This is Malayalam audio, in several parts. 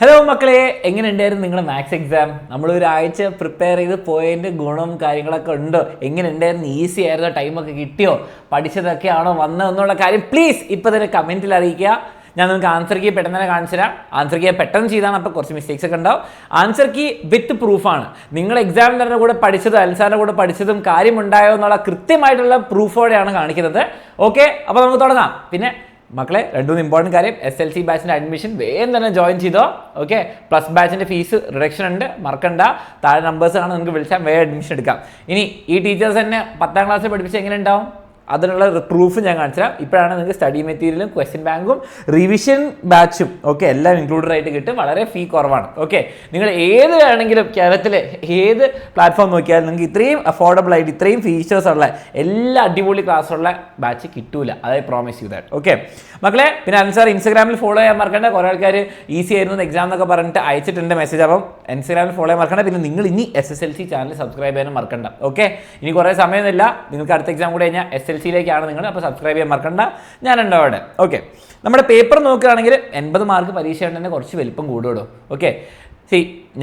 ഹലോ മക്കളെ, എങ്ങനെയുണ്ടായിരുന്നു നിങ്ങളുടെ മാത്സ് എക്സാം? നമ്മൾ ഒരാഴ്ച പ്രിപ്പയർ ചെയ്ത് പോയതിൻ്റെ ഗുണവും കാര്യങ്ങളൊക്കെ ഉണ്ടോ? എങ്ങനെയുണ്ടായിരുന്നു? ഈസി ആയിരുന്നോ? ടൈമൊക്കെ കിട്ടിയോ? പഠിച്ചതൊക്കെ ആണോ വന്നതെന്നുള്ള കാര്യം പ്ലീസ് ഇപ്പോൾ തന്നെ കമൻറ്റിൽ അറിയിക്കുക. ഞാൻ നിങ്ങൾക്ക് ആൻസർ കീ പെട്ടെന്ന് തന്നെ കാണിച്ചു തരാം. ആൻസർ കീ പെട്ടെന്ന് ചെയ്താണ്, അപ്പോൾ കുറച്ച് മിസ്റ്റേക്സ് ഒക്കെ ഉണ്ടാവും. ആൻസർ കീ വിത്ത് പ്രൂഫാണ്. നിങ്ങൾ എക്സാമിനറുടെ കൂടെ പഠിച്ചതും അൽസാറിൻ്റെ കൂടെ പഠിച്ചതും കാര്യമുണ്ടായോ എന്നുള്ള കൃത്യമായിട്ടുള്ള പ്രൂഫോടെയാണ് കാണിക്കുന്നത്. ഓക്കെ, അപ്പോൾ നമുക്ക് തുടങ്ങാം. പിന്നെ മക്കളെ, രണ്ടുമൂന്ന് ഇമ്പോർട്ടൻറ്റ് കാര്യം, SLC ബാച്ചിൻ്റെ അഡ്മിഷൻ വേഗം തന്നെ ജോയിൻ ചെയ്തോ. ഓക്കെ, പ്ലസ് ബാച്ചിൻ്റെ ഫീസ് റിഡക്ഷൻ ഉണ്ട്, മറക്കണ്ട. താഴെ നമ്പേഴ്സ് ആണ്, നിങ്ങൾക്ക് വിളിച്ചാൽ വേഗം അഡ്മിഷൻ എടുക്കാം. ഇനി ഈ ടീച്ചേഴ്സ് തന്നെ 10ാം ക്ലാസ്സിൽ പഠിപ്പിച്ച് എങ്ങനെ ഉണ്ടാവും? അതിനുള്ള പ്രൂഫ് ഞാൻ കാണിച്ചുതരാം. ഇപ്പോഴാണ് നിങ്ങൾക്ക് സ്റ്റഡി മെറ്റീരിയലും ക്വസ്റ്റ്യൻ ബാങ്കും റിവിഷൻ ബാച്ചും ഒക്കെ എല്ലാം ഇൻക്ലൂഡഡ് ആയിട്ട് കിട്ടും. വളരെ ഫീ കുറവാണ്. ഓക്കെ, നിങ്ങൾ ഏത് വേണമെങ്കിലും കേരളത്തിലെ ഏത് പ്ലാറ്റ്ഫോം നോക്കിയാലും നിങ്ങൾക്ക് ഇത്രയും അഫോർഡബിൾ ആയിട്ട് ഇത്രയും ഫീച്ചേഴ്സ് ഉള്ള എല്ലാ അടിപൊളി ക്ലാസ്സുള്ള ബാച്ച് കിട്ടൂല. അതായത് പ്രോമിസ് ചെയ്ത് ദാറ്റ്. ഓക്കെ മക്കളെ, പിന്നെ അൻസാർ ഇൻസ്റ്റാഗ്രാമിൽ ഫോളോ ചെയ്യാൻ മറക്കണ്ട. കുറേ ആൾക്കാർ ഈസി ആയിരുന്നു എക്സാം എന്നൊക്കെ പറഞ്ഞിട്ട് അയച്ചിട്ടുണ്ട് മെസ്സേജ്. അപ്പം ഇൻസ്റ്റാഗ്രാമിൽ ഫോളോ ചെയ്യാൻ മറക്കണ്ട. പിന്നെ നിങ്ങൾ ഇനി SSLC ചാനൽ സബ്സ്ക്രൈബ് ചെയ്യാനും മറക്കണ്ട. ഓക്കെ, ഇനി കുറേ സമയമൊന്നുമില്ല. നിങ്ങൾക്ക് അടുത്ത എക്സാം കൂടെ കഴിഞ്ഞാൽ SLCയിലേക്കാണ് നിങ്ങൾ. അപ്പോൾ സബ്സ്ക്രൈബ് ചെയ്യാൻ മറക്കണ്ട. ഞാനുണ്ടോ അവിടെ. ഓക്കെ, നമ്മുടെ പേപ്പർ നോക്കുകയാണെങ്കിൽ 80 മാർക്ക് പരീക്ഷ തന്നെ കുറച്ച് വലിപ്പം കൂടുകയുള്ളൂ. ഓക്കെ,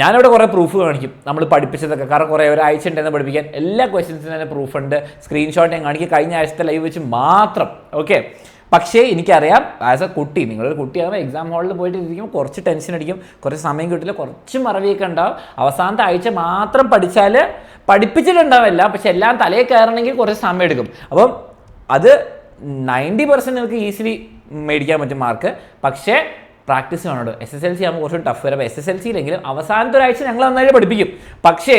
ഞാനിവിടെ കുറേ പ്രൂഫ് കാണിക്കും നമ്മൾ പഠിപ്പിച്ചതൊക്കെ. കാരണം കുറേ ഒരാഴ്ച ഉണ്ടെന്ന് പഠിപ്പിക്കാൻ എല്ലാ ക്വസ്റ്റ്യൻസിനും തന്നെ പ്രൂഫ് ഉണ്ട്. സ്ക്രീൻഷോട്ട് ഞാൻ കാണിക്കും, കഴിഞ്ഞ ആഴ്ചത്തെ ലൈവ് വെച്ച് മാത്രം. ഓക്കെ, പക്ഷേ എനിക്കറിയാം ആസ് എ കുട്ടി, നിങ്ങളൊരു കുട്ടിയാകുമ്പോൾ എക്സാം ഹാളിൽ പോയിട്ട് ഇരിക്കുമ്പോൾ കുറച്ച് ടെൻഷൻ അടിക്കും, കുറച്ച് സമയം കിട്ടില്ല, കുറച്ച് മറവിയൊക്കെ ഉണ്ടാവും. അവസാനത്തെ ആഴ്ച മാത്രം പഠിച്ചാൽ പഠിപ്പിച്ചിട്ടുണ്ടാവില്ല, പക്ഷെ എല്ലാം തലയിൽ കയറണമെങ്കിൽ കുറച്ച് സമയം എടുക്കും. അപ്പം അത് 90% നിങ്ങൾക്ക് ഈസിലി മേടിക്കാൻ പറ്റും മാർക്ക്. പക്ഷേ പ്രാക്ടീസ് വേണമല്ലോ. SSLC ആകുമ്പോൾ കുറച്ച് ടഫ് വരും. അപ്പോൾ SSLCയിലെങ്കിലും അവസാനത്തെ ഒരാഴ്ച ഞങ്ങൾ നന്നായിട്ട് പഠിപ്പിക്കും. പക്ഷേ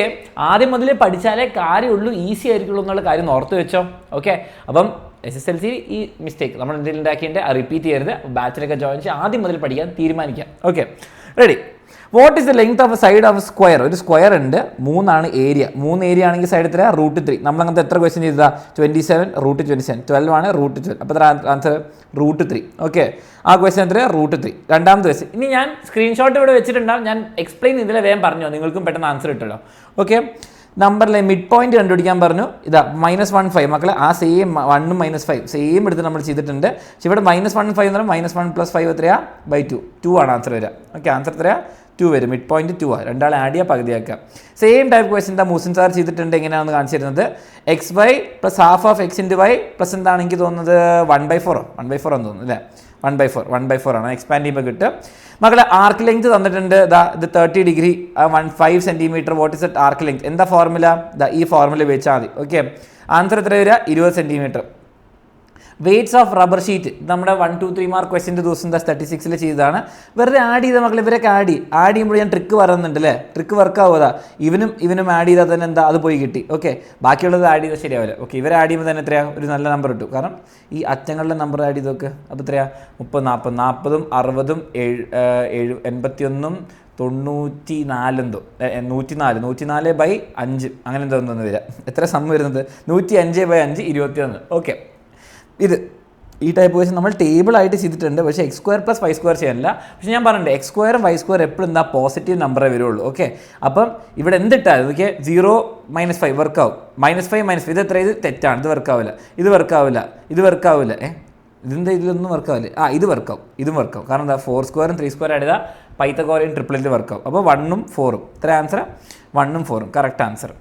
ആദ്യം മുതൽ പഠിച്ചാലേ കാര്യമുള്ളൂ, ഈസി ആയിരിക്കുള്ളൂ എന്നുള്ള കാര്യം ഓർത്ത് വെച്ചോ. ഓക്കെ, അപ്പം SSLC ഈ മിസ്റ്റേക്ക് നമ്മൾ എന്തെങ്കിലും ഉണ്ടാക്കിയിട്ട് റിപ്പീറ്റ് ചെയ്യരുത്. ബാച്ചിലൊക്കെ ജോയിൻ ചെയ്ത് ആദ്യം മുതൽ പഠിക്കാൻ തീരുമാനിക്കാം. Okay, ready. What is the length of A side of square? ഒരു സ്ക്വയർ ഉണ്ട്, 3 ഏരിയ. 3 ഏരിയ ആണെങ്കിൽ സൈഡ് എത്ര? √3. നമ്മൾ അങ്ങനത്തെ എത്ര ക്വസ്റ്റ്യൻ ചെയ്താ? 27 √27, 12 ആണ് √12. അപ്പോൾ എത്ര ആൻസർ? √3. ഓക്കെ, ആ ക്വസ്റ്റ്യൻ എത്ര? √3. രണ്ടാമത്തെ ക്വസ്റ്റ്യൻ. ഇനി ഞാൻ സ്ക്രീൻഷോട്ട് ഇവിടെ വെച്ചിട്ടുണ്ടാവും, ഞാൻ എക്സ്പ്ലെയിൻ ഇതിലെ വേഗം പറഞ്ഞോ, നിങ്ങൾക്കും പെട്ടെന്ന് ആൻസർ കിട്ടുമല്ലോ. ഓക്കെ, നമ്പറിലെ മിഡ് പോയിന്റ് കണ്ടുപിടിക്കാൻ പറഞ്ഞു. ഇതാ -1.5 മക്കളെ, ആ സെയിം 1ഉം -5 സെയിം എടുത്ത് നമ്മൾ ചെയ്തിട്ടുണ്ട്. പക്ഷെ ഇവിടെ -1.5 എന്ന് പറഞ്ഞാൽ -1 + 5 എത്രയാ? /2. 2 ആണ് ആൻസർ വരിക. ഓക്കെ, ആൻസർ എത്രയാ? 2 വരും. മിഡ് പോയിന്റ് 2 ആണ്. രണ്ടാളെ ആഡ് ചെയ്യുക, പകുതിയാക്കുക. സെയിം ടൈപ്പ് ക്വസ്റ്റ്യൻ എന്താ മൂസിൻ സാർ ചെയ്തിട്ടുണ്ട്. എങ്ങനെയാണെന്ന് കാണിച്ചിരുന്നത്? xy + ½ of x × y plus എന്താണ് എനിക്ക് തോന്നുന്നത്? 1/4 എന്ന് തോന്നുന്നു അല്ലേ? 1/4 ആണ്. എക്സ്പാൻഡ് ചെയ്യുമ്പോൾ കിട്ടും. മക്കളെ, ആർക്ക് ലെങ്ത് തന്നിട്ടുണ്ട്. ഇത് 30 degree 5 centimetre. What is that arc length? എന്താ ഫോർമുല? ഈ ഫോർമുല വെച്ചാൽ മതി. ഓക്കെ, ആൻസർ എത്ര വരിക? 20 centimetre. Weights of rubber sheet നമ്മുടെ 1, 2, 3 മാർക്ക് ക്വസ്റ്റ്യൻ്റെ ദിവസം 36 ചെയ്തതാണ്. വെറുതെ ആഡ് ചെയ്ത മക്കൾ, ഇവരൊക്കെ ആഡ് ചെയ്യുമ്പോൾ ഞാൻ ട്രിക്ക് പറയുന്നുണ്ട് അല്ലേ? ട്രിക്ക് വർക്ക് ആവുക. ഇവനും ആഡ് ചെയ്താൽ തന്നെ എന്താ? അത് പോയി കിട്ടി. ഓക്കെ, ബാക്കിയുള്ളത് ആഡ് ചെയ്താൽ ശരിയാവില്ല. ഓക്കെ, ഇവരെ ആഡ് ചെയ്യുമ്പോൾ തന്നെ എത്രയാണ്? ഒരു നല്ല നമ്പർ കിട്ടും. കാരണം ഈ അറ്റങ്ങളുടെ നമ്പർ ആഡ് ചെയ്ത് നോക്ക്. അപ്പോൾ എത്രയാണ്? 30, 40, 40, 60, 81, 94 എന്തോ 104/5 അങ്ങനെ എന്തോന്നു വരിക. എത്ര സം വരുന്നത്? 105/5 21. ഓക്കെ, ഇത് ഈ ടൈപ്പ് ക്വസ്റ്റ്യൻ നമ്മൾ ടേബിളായിട്ട് ചെയ്തിട്ടുണ്ട്. പക്ഷേ x² + y² ചെയ്യാനില്ല. പക്ഷേ ഞാൻ പറഞ്ഞിട്ടുണ്ട് x² y² എപ്പോഴും എന്താ? പോസിറ്റീവ് നമ്പറേ വരുള്ളൂ. ഓക്കെ, അപ്പം ഇവിടെ എന്തിട്ടാൽ ഓക്കെ 0 - 5 വർക്കാവും. -5 ഇത് എത്ര? ഇത് തെറ്റാണ്, ഇത് വർക്കാവില്ല, ഇത് വർക്കാവില്ല, ഇത് വർക്കാവില്ല. ഇതിൻ്റെ ഇതിലൊന്നും വർക്കാവില്ല. ഇത് വർക്കാവും, ഇതും വർക്കാവും. കാരണം എന്താ? 4² 3² ആഡ് ചെയ്താൽ പൈത്തഗോറിയൻ ട്രിപ്പിളിൽ വർക്കാവും. അപ്പോൾ 1ഉം 4ഉം ഇത്ര ആൻസർ? 1ഉം 4ഉം correct answer.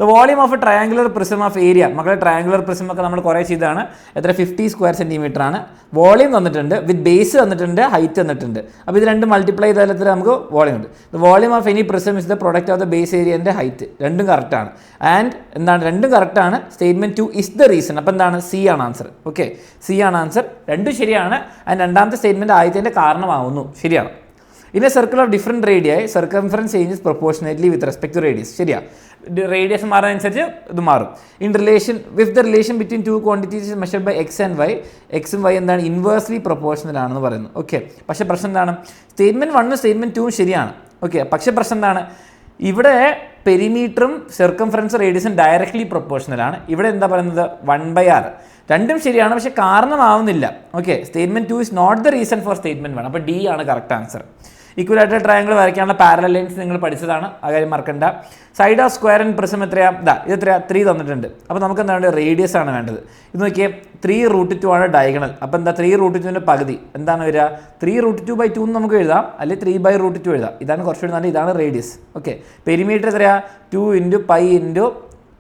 The volume of a triangular prism of area. മക്കളെ, ട്രയാങ്കുലർ പ്രിസം ഒക്കെ നമ്മൾ കുറേ ചെയ്തതാണ്. എത്ര? 50 സ്ക്വയർ സെൻറ്റിമീറ്റർ ആണ്. വോളിയം തന്നിട്ടുണ്ട്, വിത്ത് ബേസ് തന്നിട്ടുണ്ട്, ഹൈറ്റ് തന്നിട്ടുണ്ട്. അപ്പോൾ ഇത് രണ്ടും മൾട്ടിപ്ലൈ ചെയ്താൽ എത്ര നമുക്ക് വോളിയം ഉണ്ട്? The volume of any prism is the product of the base area and height. രണ്ടും കറക്റ്റാണ്. ആൻഡ് എന്താണ്? രണ്ടും കറക്റ്റാണ്. Statement 2 is the reason. അപ്പോൾ എന്താണ്? C ആണ് ആൻസർ. ഓക്കെ, C ആണ് ആൻസർ. രണ്ടും ശരിയാണ്. ആൻഡ് രണ്ടാമത്തെ സ്റ്റേറ്റ്മെൻറ്റ് ആദ്യത്തിൻ്റെ കാരണമാവുന്നു. ശരിയാണ്. In a circle of different radii circumference changes proportionately with respect to radius. ശരിയാണ്, റേഡിയസ് മാറുന്നതനുസരിച്ച് ഇത് മാറും. In relation with the relation between 2 quantities measured by x and y. എക്സും വൈ എന്താണ്? ഇൻവേഴ്സ്ലി പ്രൊപ്പോർഷണൽ ആണെന്ന് പറയുന്നു. ഓക്കെ, പക്ഷേ പ്രശ്നം എന്താണ്? സ്റ്റേറ്റ്മെൻറ്റ് 1ഉം സ്റ്റേറ്റ്മെൻറ്റ് 2ഉം ശരിയാണ്. ഓക്കെ, പക്ഷേ പ്രശ്നം എന്താണ്? ഇവിടെ പെരിമീറ്ററും സർക്കംഫറൻസ് റേഡിയസും ഡയറക്ട്ലി പ്രൊപ്പോർഷണൽ ആണ്. ഇവിടെ എന്താ പറയുന്നത്? 1/r. രണ്ടും ശരിയാണ്, പക്ഷേ കാരണമാവുന്നില്ല. Okay, statement 2 is not the reason for statement 1. അപ്പോൾ D ആണ് കറക്റ്റ് ആൻസർ. ഇക്വലാറ്ററൽ ട്രയാങ്കിൾ വരയ്ക്കാനുള്ള പാരലൽ ലൈൻസ് നിങ്ങൾ പഠിച്ചതാണ്, ആ കാര്യം മറക്കണ്ട. Side of square and prism എത്രയാ? ഇത് എത്രയാ? 3 തന്നിട്ടുണ്ട്. അപ്പോൾ നമുക്ക് എന്താണ് റേഡിയസ് ആണ് വേണ്ടത്. ഇത് നോക്കിയേ, 3√2 ആണ് ഡയഗണൽ. അപ്പോൾ എന്താ 3√2ൻ്റെ പകുതി എന്താണ് വരിക? 3√2/2 എന്ന് നമുക്ക് എഴുതാം, അല്ലെങ്കിൽ 3/√2 എഴുതാം. ഇതാണ് കുറച്ചുകൂടി നല്ല, ഇതാണ് റേഡിയസ്. ഓക്കെ, പെരിമീറ്റർ എത്രയാ? 2 × π ×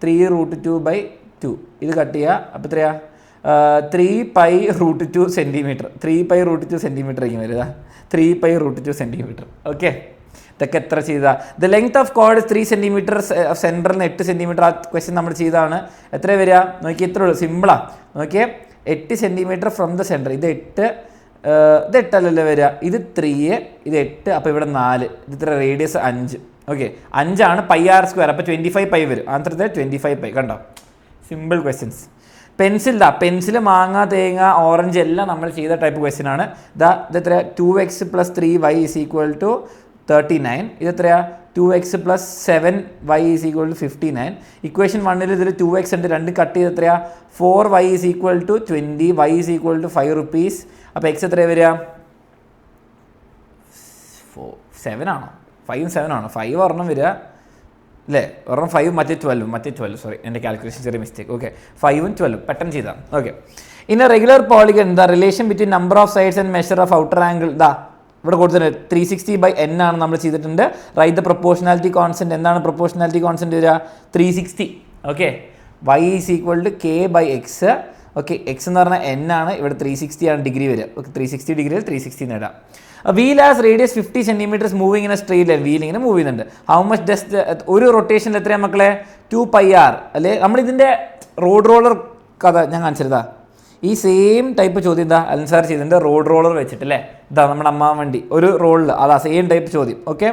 3√2/2. ഇത് കട്ട് ചെയ്യുക. അപ്പോൾ എത്രയാ? 3π√2 സെൻറ്റിമീറ്റർ. 3π√2 സെൻറ്റിമീറ്റർ ആയിരിക്കും വരിക. 3π√2 സെൻറ്റിമീറ്റർ. ഓക്കെ, ഇതൊക്കെ എത്ര ചെയ്താൽ? The length of code 3 centimetre, സെൻറ്ററിൽ 8 സെൻറ്റിമീറ്റർ. ആ ക്വസ്റ്റ്യൻ നമ്മൾ ചെയ്തതാണ്. എത്ര വരിക? നോക്കി, എത്ര ഉള്ളൂ, സിമ്പിളാണ്. നോക്കിയേ, 8 സെൻറ്റിമീറ്റർ ഫ്രം ദ സെൻറ്റർ. ഇത് 8 അല്ലല്ലോ വരിക, ഇത് 3, ഇത് 8, അപ്പോൾ ഇവിടെ 4. ഇത് ഇത്ര റേഡിയസ് 5. ഓക്കെ, 5 ആണ് πr². അപ്പോൾ 25π വരും. ആൻസർ 25π. കണ്ടോ, സിമ്പിൾ ക്വസ്റ്റ്യൻസ്. പെൻസിൽ മാങ്ങ തേങ്ങ ഓറഞ്ച് എല്ലാം നമ്മൾ ചെയ്ത ടൈപ്പ് ക്വസ്റ്റ്യൻ ആണ്. ഇതെത്ര? 2x + 3y = 39. ഇതെത്രയാ? 2x + 7y = 59. Equation 1 ഇതിൽ 2x ഉണ്ട്, 2 കട്ട് ചെയ്ത് എത്രയാ? 4y = 20, y = 5 rupees. അപ്പോൾ എക്സ് എത്രയാണ് വരിക? 7 ആണോ? 5 7 ആണോ? 5 ഒരെണ്ണം വരിക അല്ലേ? ഒരെണ്ണം 5, മറ്റേ 12. സോറി, എൻ്റെ കാൽക്കുലേഷൻ ചെറിയ മിസ്റ്റേക്ക്. ഓക്കെ, 5ഉം 12 പെട്ടെന്ന് ചെയ്താണ്. Okay, in A regular polygon the relation between number of sides and measure of outer angle ഇവിടെ കൊടുത്തിട്ടുണ്ട്. 360/n ആണ് നമ്മൾ ചെയ്തിട്ടുണ്ട്. Write the proportionality constant. എന്താണ് പ്രൊപ്പോർഷണാലിറ്റി കോൺസ്റ്റന്റ് വരിക? 360. Okay, y = k/x. Okay, X എന്ന് പറഞ്ഞാൽ n ആണ്, ഇവിടെ 360 ആണ് ഡിഗ്രി വരിക. ഓക്കെ, 360 ഡിഗ്രിയിൽ 360 നേടാം. Wheel has radius 50 centimetres moving in A straight line. Wheel ഇങ്ങനെ മൂവ് ചെയ്യുന്നുണ്ട്. ഹൗ മച്ച് ഡസ്റ്റ് ഒരു റൊട്ടേഷനിൽ എത്രയാണ് മക്കളെ? 2πr അല്ലേ? നമ്മളിതിൻ്റെ റോഡ് റോളർ കഥ ഞാൻ കാണിച്ചിരുതാ. ഈ സെയിം ടൈപ്പ് ചോദ്യം എന്താ അലൻസാർ ചെയ്തിട്ടുണ്ട്, റോഡ് റോളർ വെച്ചിട്ട് അല്ലേ? ഇതാ നമ്മുടെ അമ്മാവൻ വണ്ടി ഒരു റോഡിൽ, അതാ സെയിം ടൈപ്പ് ചോദ്യം. ഓക്കെ,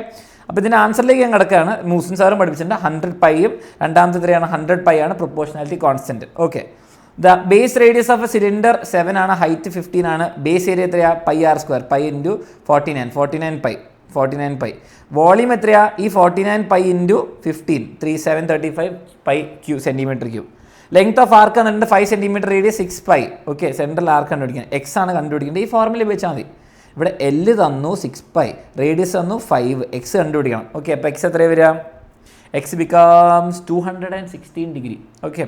അപ്പോൾ ഇതിൻ്റെ ആൻസറിലേക്ക് ഞാൻ കിടക്കുകയാണ്. മൂസിൻ സാറും പഠിപ്പിച്ചിട്ടുണ്ട്. 100πയും രണ്ടാമത്തെ എത്രയാണ്? 100π ആണ് proportionality constant. Okay, the base radius of A cylinder 7 ആണ്, ഹൈറ്റ് 15 ആണ്. ബേസ് ഏരിയ എത്രയാ? πr², π × 49π. വോളിയം എത്രയാ? ഈ 49π × 15, 3735π സെൻറ്റിമീറ്റർ ക്യൂബ്. ലെങ്ത് ഓഫ് ആർക്ക് എന്നുണ്ട് 5 സെൻറ്റിമീറ്റർ, റേഡിയസ് 6π. ഓക്കെ, സെൻട്രൽ ആർക്ക് കണ്ടുപിടിക്കണം. എക്സ് ആണ് കണ്ടുപിടിക്കേണ്ടത്. ഈ ഫോർമുല ഉപയോഗിച്ചാൽ മതി. ഇവിടെ L തന്നു 6π, റേഡിയസ് തന്നു 5, എക്സ് കണ്ടുപിടിക്കണം. ഓക്കെ, അപ്പോൾ എക്സ് എത്രയാണ് വരിക? X becomes 216 degree. Okay,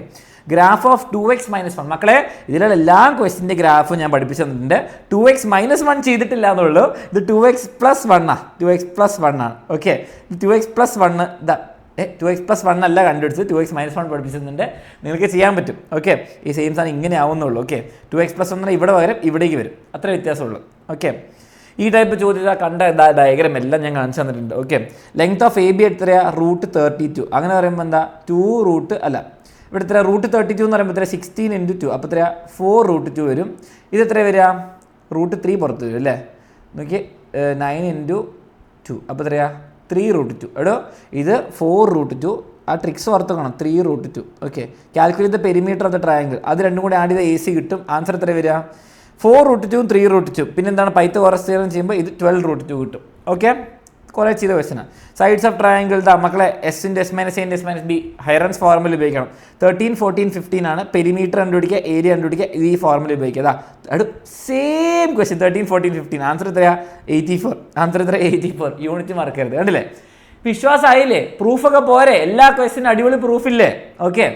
graph of 2x - 1. മക്കളെ, ഇതിലുള്ള എല്ലാ ക്വസ്റ്റിൻ്റെ ഗ്രാഫും ഞാൻ പഠിപ്പിച്ചു തന്നിട്ടുണ്ട്. 2x - 1 ചെയ്തിട്ടില്ല എന്നുള്ളൂ. ഇത് 2x + 1 ആണ്. 2x + 1 ആണ്. ഓക്കെ, 2x + 1 2x + 1 അല്ല കണ്ടുപിടിച്ചത്, 2x - 1 പഠിപ്പിച്ചിട്ടുണ്ട്. നിങ്ങൾക്ക് ചെയ്യാൻ പറ്റും. ഓക്കെ, ഈ സെയിം സാധനം ഇങ്ങനെ ആവുന്നുള്ളൂ. ഓക്കെ, 2x + 1 ഇവിടെ പകരം ഇവിടേക്ക് വരും, അത്ര വ്യത്യാസമുള്ളൂ. ഓക്കെ, ഈ ടൈപ്പ് ചോദ്യത്തിൽ കണ്ട ഡയഗ്രാം എല്ലാം ഞാൻ കാണിച്ചു തന്നിട്ടുണ്ട്. ഓക്കെ, ലെങ്ത് ഓഫ് AB എത്രയാ? √32. അങ്ങനെ പറയുമ്പോൾ എന്താ? 2 അല്ല, ഇവിടെ എത്ര? √32 എന്ന് പറയുമ്പോൾ എത്ര? 16 × 2. അപ്പോൾ എത്രയാ? 4√2 വരും. ഇത് എത്ര വരിക? √3 പുറത്ത് വരും അല്ലേ? നോക്കി, 9 × 2. അപ്പോൾ എത്രയാ? 3√2. എടോ, ഇത് 4√2. ആ ട്രിക്സ് ഓർത്തുക്കണം. 3√2. Okay, calculate the perimeter of the triangle. അത് രണ്ടും കൂടി ആഡ് ചെയ്ത AC കിട്ടും. ആൻസർ എത്ര വരിക? 4√2 3√2. പിന്നെന്താണ്? പൈത്തഗോറസ് തിയറം ചെയ്യുമ്പോൾ ഇത് 12√2 കിട്ടും. ഓക്കെ, കുറേ ചെയ്ത ക്വസ്റ്റനാണ്. സൈഡ്സ് ഓഫ് ട്രയാങ്കിൾ മക്കളെ S × S - A × S - B ഹൈറൻസ് formula ഉപയോഗിക്കണം. 13 14 15 ആണ്. പെരിമീറ്റർ കണ്ടുപിടിക്കുക, ഏരിയ കണ്ടുപിടിക്കുക, ഈ ഫോർമുല ഉപയോഗിക്കുക. അത് സെയിം ക്വസ്റ്റ്യൻ 13 14 15. ആൻസർ എത്രയാ? 84. ആൻസർ എത്ര? 84. യൂണിറ്റ് മറക്കരുത്. കണ്ടില്ലേ? വിശ്വാസമായില്ലേ? പ്രൂഫൊക്കെ പോരെ? എല്ലാ ക്വസ്റ്റിനും അടിപൊളി പ്രൂഫില്ലേ? ഓക്കെ,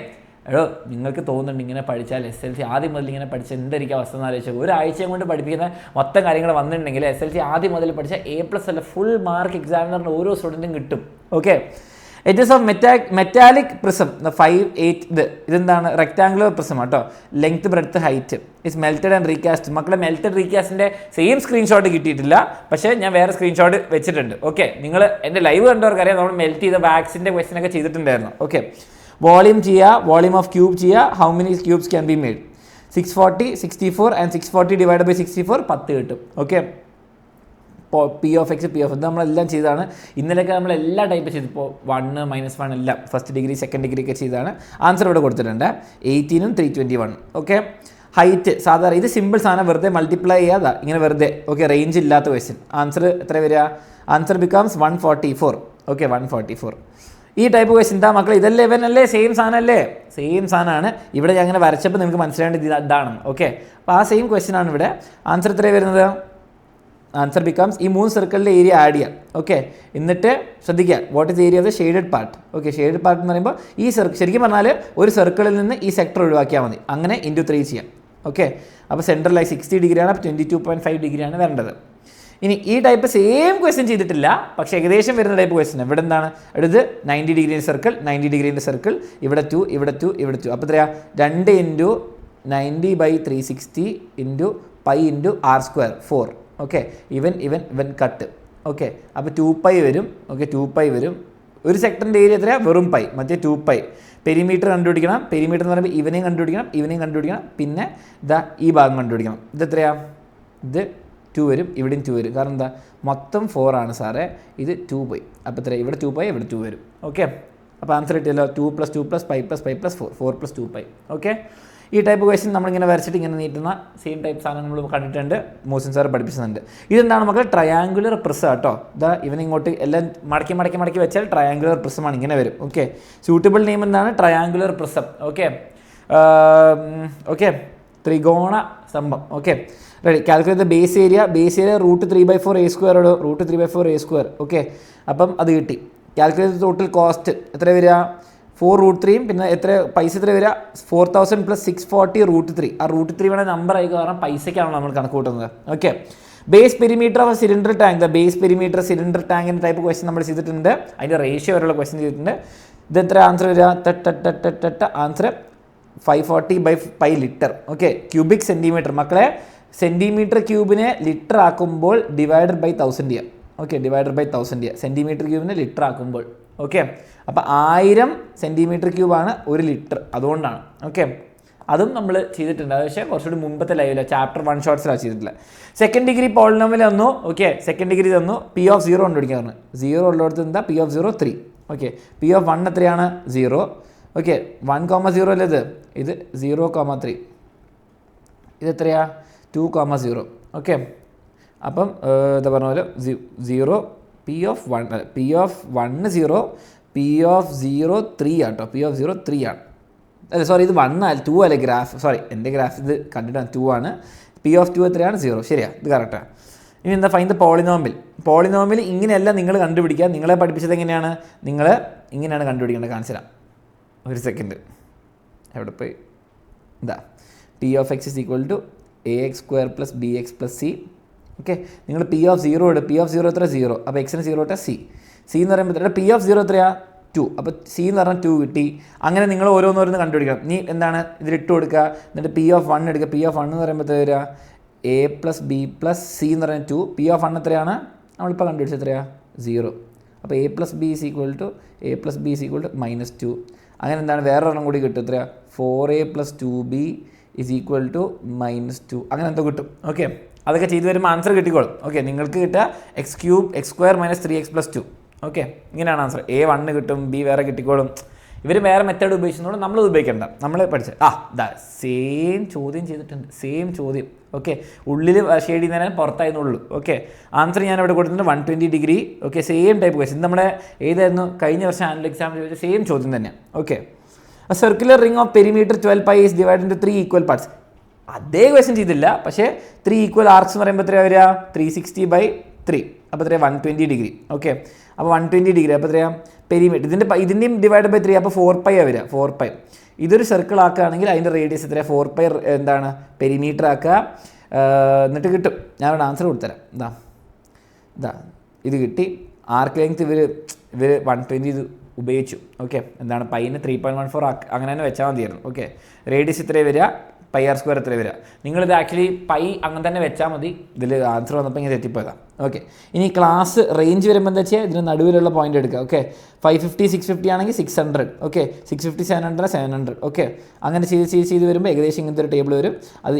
എടോ, നിങ്ങൾക്ക് തോന്നുന്നുണ്ട് ഇങ്ങനെ പഠിച്ചാൽ SLC ആദ്യം മുതൽ ഇങ്ങനെ പഠിച്ചാൽ എന്തായിരിക്കും അവസ്ഥ എന്ന് ആലോചിച്ചാൽ, ഒരാഴ്ചയും കൊണ്ട് പഠിപ്പിക്കുന്ന മൊത്തം കാര്യങ്ങൾ വന്നിട്ടുണ്ടെങ്കിൽ SLC ആദ്യം മുതൽ പഠിച്ചാൽ A+ അല്ല ഫുൾ മാർക്ക് എക്സാമിനറിന് ഓരോ സ്റ്റുഡൻറ്റും കിട്ടും. Okay, edges of metallic prism 5 8. ഇതെന്താണ്? റെക്ടാങ്കുലർ പ്രിസം കേട്ടോ. Length breadth height is melted and recast. മക്കളെ, മെൽറ്റഡ് റീകാസ്റ്റിൻ്റെ സെയിം സ്ക്രീൻഷോട്ട് കിട്ടിയിട്ടില്ല, പക്ഷേ ഞാൻ വേറെ സ്ക്രീൻഷോട്ട് വെച്ചിട്ടുണ്ട്. ഓക്കെ, നിങ്ങൾ എൻ്റെ ലൈവ് കണ്ടവർക്കറിയാം, നമ്മൾ മെൽറ്റ് ചെയ്ത വാക്സിൻ്റെ ക്വസ്റ്റ്യനൊക്കെ ചെയ്തിട്ടുണ്ടായിരുന്നു. ഓക്കെ, വോളിയം ചെയ്യുക, വോളിയം ഓഫ് ക്യൂബ് ചെയ്യുക. How many cubes can be made? 640 64 and 640 / 64 10 കിട്ടും. Okay, P of X P of ഇത് നമ്മളെല്ലാം ചെയ്തതാണ്. ഇന്നലെയൊക്കെ നമ്മൾ എല്ലാ ടൈപ്പ് ചെയ്തു. ഇപ്പോൾ 1 - 1 എല്ലാം ഫസ്റ്റ് ഡിഗ്രി സെക്കൻഡ് ഡിഗ്രി ഒക്കെ ചെയ്താണ്. ആൻസർ ഇവിടെ കൊടുത്തിട്ടുണ്ട്. 18ഉം 321. ഓക്കെ, ഹൈറ്റ് സാധാരണ ഇത് സിമ്പിൾ സാധനം, വെറുതെ മൾട്ടിപ്ലൈ ചെയ്യാതെ ഇങ്ങനെ വെറുതെ. ഓക്കെ, റേഞ്ച് ഇല്ലാത്ത ക്വസ്റ്റ്യൻ. ആൻസർ എത്ര വരിക? Answer becomes 144. ഓക്കെ, 144. ഈ ടൈപ്പ് ക്വസ്റ്റ്യൻ എന്താ മക്കളെ? ഇതല്ലേ ഇവനല്ലേ? സെയിം സാധനമല്ലേ? സെയിം സാധനമാണ്. ഇവിടെ ഞാൻ അങ്ങനെ വരച്ചപ്പോൾ നിങ്ങൾക്ക് മനസ്സിലാവേണ്ടത് ഇതാണ്. ഓക്കെ, അപ്പോൾ ആ സെയിം ക്വസ്റ്റ്യൻ ആണ് ഇവിടെ. ആൻസർ എത്രയാണ് വരുന്നത്? ആൻസർ ബിക്കംസ് ഈ 3 സർക്കിളിൻ്റെ ഏരിയ ആഡ് ചെയ്യാം. ഓക്കെ, എന്നിട്ട് ശ്രദ്ധിക്കുക what is area of the shaded part. Okay, shaded part എന്ന് പറയുമ്പോൾ ഈ ശരിക്കും പറഞ്ഞാൽ ഒരു സർക്കിളിൽ നിന്ന് ഈ സെക്ടർ ഒഴിവാക്കിയാൽ മതി. അങ്ങനെ ഇൻറ്റു 3 ചെയ്യാം. ഓക്കെ, അപ്പോൾ സെൻട്രലായി 60 ഡിഗ്രിയാണ്, അപ്പോൾ 22.5 ഡിഗ്രിയാണ് വരേണ്ടത്. ഇനി ഈ ടൈപ്പ് സെയിം ക്വസ്റ്റ്യൻ ചെയ്തിട്ടില്ല, പക്ഷേ ഏകദേശം വരുന്ന ടൈപ്പ് ക്വസ്റ്റ്യൻ ഇവിടെ എന്താണ്, ഇത് 90 ഡിഗ്രീൻ്റെ സർക്കിൾ, 90 ഡിഗ്രീൻ്റെ സർക്കിൾ, ഇവിടെ 2, ഇവിടെ 2, ഇവിടെ 2. അപ്പോൾ എത്രയാ, 2 into 90/360 into pi into r², 4. Okay, ഇവൻ കട്ട്. ഓക്കെ, അപ്പോൾ 2π വരും. ഓക്കെ, 2π വരും. ഒരു സെക്ടറിൻ്റെ ഏരിയ എത്രയാണ്, വെറും പൈ, മറ്റേ 2π. പെരിമീറ്റർ കണ്ടുപിടിക്കണം. പെരിമീറ്റർ എന്ന് പറയുമ്പോൾ ഇവനെയും കണ്ടുപിടിക്കണം, പിന്നെ ഇതാ ഈ ഭാഗം കണ്ടുപിടിക്കണം. ഇതെത്രയാണ്, ഇത് 2 വരും, ഇവിടെയും 2 വരും. കാരണം എന്താ, മൊത്തം 4 ആണ് സാറേ, ഇത് 2π. അപ്പോൾ എത്ര, ഇവിടെ 2π, ഇവിടെ 2 വരും. ഓക്കെ, അപ്പോൾ ആൻസർ കിട്ടിയല്ലോ, 2 + 2 + 5 + 5 + 4, 4 + 2π. ഓക്കെ, ഈ ടൈപ്പ് ക്വസ്റ്റ്യൻ നമ്മളിങ്ങനെ വരച്ചിട്ട് ഇങ്ങനെ നീട്ടുന്ന സെയിം ടൈപ്പ് സാധനം നമ്മൾ കണ്ടിട്ടുണ്ട്, മോസിൻ സാർ പഠിപ്പിച്ചിട്ടുണ്ട്. ഇതെന്താണ് മക്കൾ, ട്രയാങ്കുലർ പ്രിസം കേട്ടോ. ഇതാ ഇവനിങ്ങോട്ട് എല്ലാം മടക്കി വെച്ചാൽ ട്രയാങ്കുലർ പ്രിസമാണ്, ഇങ്ങനെ വരും. ഓക്കെ, സൂട്ടബിൾ നെയിം എന്താണ്, ട്രയാങ്കുലർ പ്രിസം. ഓക്കെ, ത്രികോണ സ്തംഭം. Okay, ready. Calculate the base area. √3/4a². √3/4a². Okay, അപ്പം അത് കിട്ടി. കാൽക്കുലേറ്റ് ടോട്ടൽ കോസ്റ്റ് എത്ര വരിക, 4√3, പിന്നെ എത്ര പൈസ എത്ര വരിക, 4000 + 640 √3. ആ √3 വേണേൽ നമ്പർ ആയി, കാരണം പൈസയ്ക്കാണ് നമ്മൾ കണക്ക് കൂട്ടുന്നത്. Okay, base perimeter of cylinder tank. The base perimeter cylinder ടാങ്കിൻ്റെ ടൈപ്പ് ക്വസ്റ്റ്യൻ നമ്മൾ ചെയ്തിട്ടുണ്ട്, അതിൻ്റെ റേഷ്യോ വരെയുള്ള ക്വസ്റ്റ്യൻ ചെയ്തിട്ടുണ്ട്. ഇത് എത്ര ആൻസർ വരിക, answer 540/π litre. Okay, cubic centimetre. മക്കളെ, സെൻറ്റിമീറ്റർ ക്യൂബിനെ ലിറ്റർ ആക്കുമ്പോൾ /1000 ചെയ്യാം. ഓക്കെ, /1000 ചെയ്യാം, സെൻറ്റിമീറ്റർ ക്യൂബിനെ ലിറ്റർ ആക്കുമ്പോൾ. ഓക്കെ, അപ്പോൾ 1000 സെൻറ്റിമീറ്റർ ക്യൂബാണ് 1 ലിറ്റർ, അതുകൊണ്ടാണ്. ഓക്കെ, അതും നമ്മൾ ചെയ്തിട്ടുണ്ട്, അത് പക്ഷേ കുറച്ചുകൂടി മുമ്പത്തെ ലൈവിലാണ്, ചാപ്റ്റർ 1 ഷോർട്സിലാണ് ചെയ്തിട്ടില്ല. സെക്കൻഡ് ഡിഗ്രി പോളിനോമിയൽ തന്നു. ഓക്കെ, സെക്കൻഡ് ഡിഗ്രി തന്നു, P(0) കണ്ടുപിടിക്കാൻ പറഞ്ഞു. 0 ഉള്ളിടത്ത് എന്താ, P(0) 3. ഓക്കെ, P(1) എത്രയാണ്, 0. ഓക്കെ, 1,0 അല്ലേ ഇത് 0,3. ഇതെത്രയാ, 2,0. ഓക്കെ, അപ്പം എന്താ പറഞ്ഞ പോലെ 0, P(1) 0, P(0) 3 ആട്ടോ. P(0) 3 ആണ്. അല്ല സോറി, ഇത് 1 അല്ല, 2 അല്ലേ ഗ്രാഫ്, സോറി എൻ്റെ ഗ്രാഫ് ഇത് കണ്ടിട്ടാണ്, 2 ആണ്. P(2) എത്രയാണ്, 0. ശരിയാ, ഇത് കറക്റ്റാണ്. ഇനി എന്താ, ഫൈൻഡ് ദ പോളിനോമിയൽ. പോളിനോമിയൽ ഇങ്ങനെയല്ല നിങ്ങൾ കണ്ടുപിടിക്കുക, നിങ്ങളെ പഠിപ്പിച്ചത് എങ്ങനെയാണ്, നിങ്ങൾ ഇങ്ങനെയാണ് കണ്ടുപിടിക്കേണ്ടത്. കാണിച്ചു തരാം, ഒരു സെക്കൻഡ്. എവിടെ പോയി, ഇതാ P(x) = ax² + bx + c. Okay, നിങ്ങൾ P(0) ഇടും. P(0) എത്ര, 0. അപ്പോൾ എക്സിന് 0 ഇട്ടാൽ c എന്ന് പറയുമ്പോൾ എത്ര, P(0) എത്രയാണ്, 2. അപ്പോൾ c എന്ന് പറഞ്ഞാൽ 2 കിട്ടി. അങ്ങനെ നിങ്ങൾ ഓരോന്നോരോന്ന് കണ്ടുപിടിക്കണം. നീ എന്താണ് ഇതിലിട്ട് കൊടുക്കുക, എന്നിട്ട് P(1) എടുക്കുക. P(1) എന്ന് പറയുമ്പോൾ എത്ര വരിക, a + b + c എന്ന് പറയുന്നത് 2. P(1) എത്രയാണ്, നമ്മളിപ്പോൾ കണ്ടുപിടിച്ചത് എത്രയാണ്, 0. അപ്പോൾ a + b = -2. അങ്ങനെ എന്താണ്, വേറൊരെണ്ണം കൂടി കിട്ടും, എത്രയാണ്, 4a + 2b = -2. അങ്ങനെ എന്തോ കിട്ടും. ഓക്കെ, അതൊക്കെ ചെയ്ത് വരുമ്പോൾ ആൻസർ കിട്ടിക്കോളും. ഓക്കെ, നിങ്ങൾക്ക് കിട്ടുക x³ x² - 3x + 2. ഓക്കെ, ഇങ്ങനെയാണ് ആൻസർ. A1 കിട്ടും, B വേറെ കിട്ടിക്കോളും. ഇവർ വേറെ മെത്തേഡ് ഉപയോഗിച്ചതുകൊണ്ട് നമ്മളത് ഉപയോഗിക്കേണ്ട, നമ്മൾ പഠിച്ചത്. സെയിം ചോദ്യം ചെയ്തിട്ടുണ്ട്, സെയിം ചോദ്യം. ഓക്കെ, ഉള്ളിൽ ഷെയ്ഡ് ചെയ്യുന്നതിനാൽ പുറത്തായിരുന്നുള്ളൂ. ഓക്കെ, ആൻസർ ഞാൻ ഇവിടെ കൊടുത്തിട്ടുണ്ട് 120 degree. Okay, same type question. നമ്മുടെ ഏതായിരുന്നു കഴിഞ്ഞ വർഷം ആനുവൽ എക്സാം ചോദിച്ച സെയിം ചോദ്യം തന്നെയാണ്. Okay, circular ring of perimeter 12π is divided into 3 equal parts. അതേ ക്വസ്റ്റ്യൻ ചെയ്തില്ല, പക്ഷേ 3 ഈക്വൽ ആർക്സ് എന്ന് പറയുമ്പോൾ എത്രയാണ് വരിക, 360/3. അപ്പോൾ എത്രയാണ്, 120 ഡിഗ്രി. ഓക്കെ, അപ്പോൾ 120 ഡിഗ്രി, അപ്പോൾ എത്രയാണ് പെരിമീറ്റർ, ഇതിൻ്റെയും /3. അപ്പോൾ 4π വരിക, 4π. ഇതൊരു സർക്കിൾ ആക്കുകയാണെങ്കിൽ അതിൻ്റെ റേഡിയസ് എത്രയാണ്, 4π എന്താണ് പെരിമീറ്റർ ആക്കുക. എന്നിട്ട് കിട്ടും, ഞാൻ ഇവിടെ ആൻസർ കൊടുത്തരാം. ഇതാ ഇത് കിട്ടി. ആർക്ക് ലെങ്ത് ഇവർ 120 ഇത് ഉപയോഗിച്ചു. ഓക്കെ, എന്താണ് പൈന് 3.14 അങ്ങനെ തന്നെ വെച്ചാൽ മതിയായിരുന്നു. ഓക്കെ, റേഡിയസ് ഇത്രയും വരിക, πr² എത്ര വരിക. നിങ്ങളിത് ആക്ച്വലി പൈ അങ്ങനെ തന്നെ വെച്ചാൽ മതി. ഇതിൽ ആൻസർ വന്നപ്പോൾ ഇങ്ങനെ തെറ്റിപ്പോയതാണ്. ഓക്കെ, ഇനി ക്ലാസ് റേഞ്ച് വരുമ്പോൾ എന്താ വെച്ചാൽ ഇതിന് നടുവിലുള്ള പോയിന്റ് എടുക്കുക. ഓക്കെ, 550 650 ആണെങ്കിൽ 600. ഓക്കെ, 650 700 700. ഓക്കെ, അങ്ങനെ ചെയ്ത് വരുമ്പോൾ ഏകദേശം ഇങ്ങനത്തെ ഒരു ടേബിൾ വരും.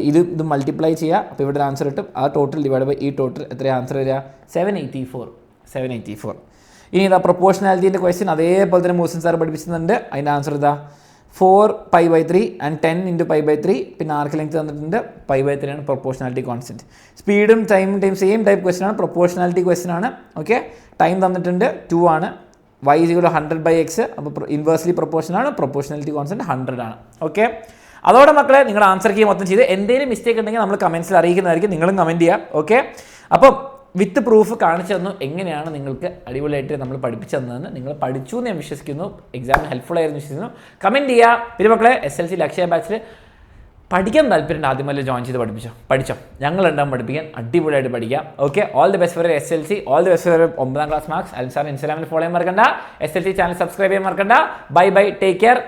ഇത് മൾട്ടിപ്ലൈ ചെയ്യുക, അപ്പോൾ ഇവിടെ ആൻസർ കിട്ടും. ആ ടോട്ടൽ ഡിവൈഡ് ബൈ ഈ ടോട്ടൽ എത്രയാണ് ആൻസർ വരിക, 784. ഇനി ഇതാ പ്രൊപ്പോർഷണാലിറ്റീൻ്റെ ക്വസ്റ്റ്യൻ അതേപോലെ തന്നെ മോസിൻ സാർ പഠിപ്പിച്ചിട്ടുണ്ട്. അതിൻ്റെ ആൻസർ ഇതാ 4π/3 and 10 × π/3. പിന്നെ ആർക്ക് ലെങ്ത് തന്നിട്ടുണ്ട്, π/3 ആണ് പ്രൊപ്പോർഷണാലിറ്റി കോൺസ്റ്റൻറ്റ്. സ്പീഡും ടൈം സെയിം ടൈപ്പ് ക്വസ്റ്റൻ ആണ്, പ്രൊപ്പോർഷണാലിറ്റി ക്വസ്റ്റൻ ആണ്. ഓക്കെ, ടൈം തന്നിട്ടുണ്ട് 2 ആണ്. y = 100/x. അപ്പോൾ ഇൻവേഴ്സ്ലി പ്രൊപ്പോർഷൻ ആണ്, പ്രൊപ്പോർഷണാലിറ്റി കോൺസ്റ്റൻറ്റ് 100 ആണ്. ഓക്കെ, അതോടെ മക്കളെ നിങ്ങളുടെ ആൻസർ കീ മൊത്തം ചെയ്ത് എന്തെങ്കിലും മിസ്റ്റേക്ക് ഉണ്ടെങ്കിൽ നമ്മൾ കമൻസിൽ അറിയിക്കുന്നതായിരിക്കും, നിങ്ങളും കമൻറ്റ് ചെയ്യുക. ഓക്കെ, അപ്പം വിത്ത് പ്രൂഫ് കാണിച്ചു തന്നു എങ്ങനെയാണ് നിങ്ങൾക്ക് അടിപൊളിയായിട്ട് നമ്മൾ പഠിപ്പിച്ചു തന്നതെന്ന്. നിങ്ങൾ പഠിച്ചു എന്ന് ഞാൻ വിശ്വസിക്കുന്നു. എക്സാമിന് ഹെൽപ്ഫുൾ ആയിരുന്നു വിശ്വസിക്കുന്നു. കമൻറ്റ് ചെയ്യുക. പിന്നെ മക്കളെ SLC ലക്ഷ്യ ബാച്ചിൽ പഠിക്കാൻ താല്പര്യം ആദ്യമല്ലേ ജോയിൻ ചെയ്ത് പഠിച്ചോ. ഞങ്ങളുണ്ടാകും പഠിപ്പിക്കാൻ. അടിപൊളിയായിട്ട് പഠിക്കാം. Okay, all the best for SLC, all the best for 9ാം ക്ലാസ് മാർക്സ്. അലൻ സാർ ഇൻസ്റ്റാഗ്രാമിൽ ഫോളോ ചെയ്യാൻ മറക്കണ്ട. SLC ചാനൽ സബ്സ്ക്രൈബ് ചെയ്യാൻ മറക്കണ്ട. Bye bye, take care.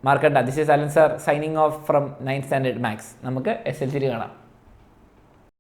മറക്കണ്ട. This is Allen sir signing off from 9th standard maths. നമുക്ക് SLC കാണാം.